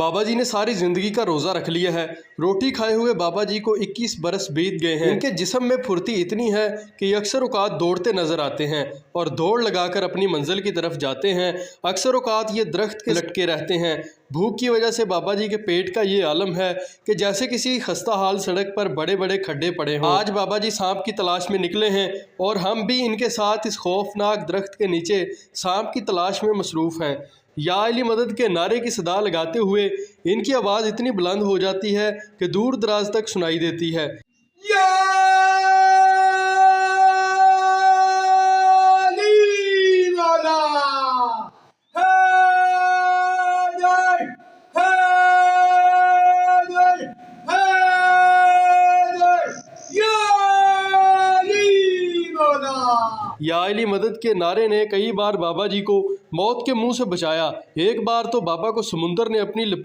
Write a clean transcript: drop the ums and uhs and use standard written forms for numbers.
बाबा जी ने सारी जिंदगी का रोज़ा रख लिया है। रोटी खाए हुए बाबा जी को 21 बरस बीत गए हैं। इनके जिस्म में फुर्ती इतनी है कि ये अक्सर औकात दौड़ते नजर आते हैं और दौड़ लगाकर अपनी मंजिल की तरफ जाते हैं। अक्सर औकात ये दरख्त के लटके रहते हैं। भूख की वजह से बाबा जी के पेट का ये आलम है कि जैसे किसी खस्ता हाल सड़क पर बड़े बड़े खड्डे पड़े हों। आज बाबा जी सांप की तलाश में निकले हैं और हम भी इनके साथ इस खौफनाक दरख्त के नीचे सांप की तलाश में मसरूफ़ हैं। या अली मदद के नारे की सदा लगाते हुए इनकी आवाज़ इतनी बुलंद हो जाती है कि दूर दराज तक सुनाई देती है। या अली मौला, हैदर, हैदर, हैदर, या अली मौला। या अली मदद के नारे ने कई बार बाबा जी को मौत के मुंह से बचाया। एक बार तो बाबा को समुंदर ने अपनी लपेट